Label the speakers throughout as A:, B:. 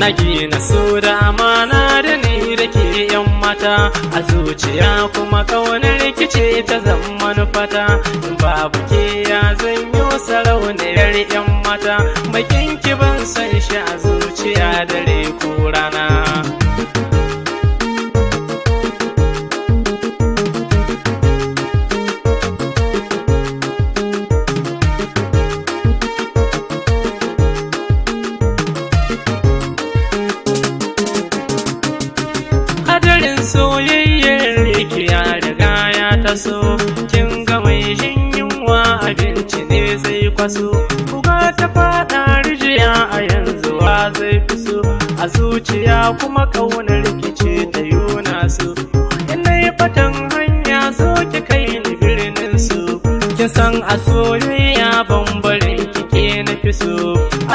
A: na gina so da amana da ni da ke yan mata a zuciya kuma kaunar rikice ta zama nufata babu ke ya zanyo sarauniyar yan mata bakin ki ban san shi a zuciya dare ko rana. Soyayyar riki ya riga ya taso kin ga mai jin yunwa abinci ne zai kwaso kuga ta fada rijiya a yanzu wa zai fi so a zuciya kuma kaunar rikice ta yuna su ina yi fatan hanya zo ki kai ni birnin su kin san a soyayya bambarin kike na fi so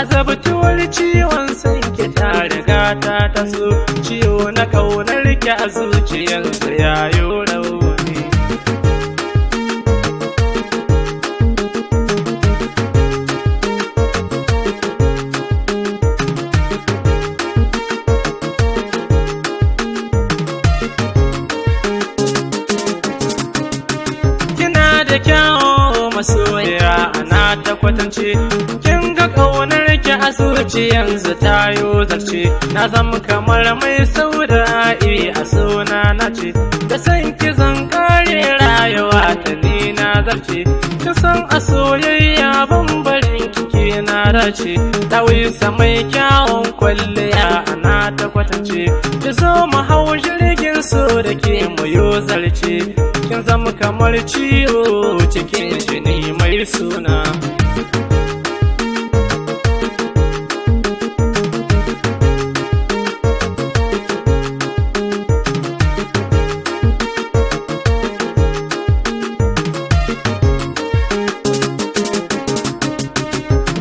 A: azabtuwar ciwon san ki ta riga ta taso ciwo na kaunar ki a zuciyarsa yayo rauni. Kina da kyawo masoya ana ta kwatance kin ga kaunar ki a zuciyarsa tayo zarce na zama kamar mai saurayi a suna na ce da san ki zan kare rayuwa ta ni na zarce ki san a soyayya bambarin kike na dace tawisa mai kyawun kwalliya ana ta kwatance ki zo mu hau jirgin so da ke mu yo zarce kin zama kamar ciwo cikin jini mai suna.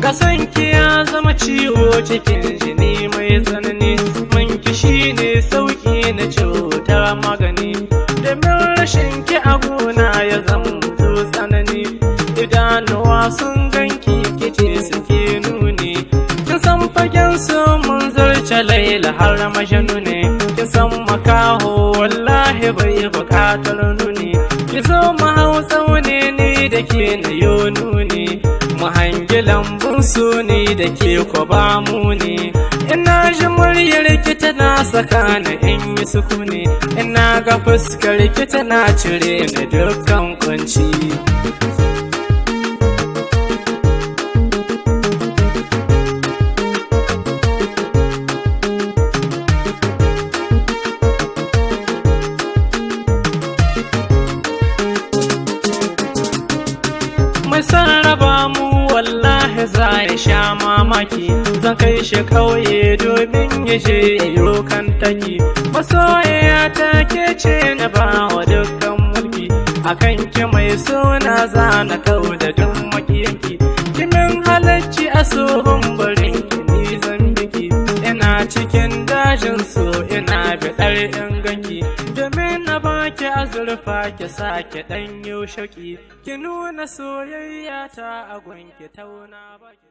A: Kasan ki ya zama ciwo cikin jini mai tsanani man kishi ne sauki na cutar magani domin rashin ki a gona ya zamto tsanani idanuwa sun ganki kice suke nuni kin san fagen su mun zarce laila har majanu ne kin san makaho wallahi bai bukatar nuni ki zo mu hau tsaune ne da ke na yo nuni mu hangi lambun su ne da ke kwaba mu ne ina ji muryar ki tana saka ni in yi sukuni ina ga fuskar ki tana cire ni dukkan kunci. Mai sarraba mu wallahi za ya sha mamaki zan kai shi kauye domin ya je yayo kan taki masoyiya ta ke ce na ba wa dukkan mulki akan ki mai suna za na kau da duk makiyanki kimin halacci a tsohon barin ki ni zan biki ina cikin dajin so ina biɗar in ganki domin na baki azurfa ki sake ɗanyo shauki ki nuna soyayya ta a gwanki tauna baki.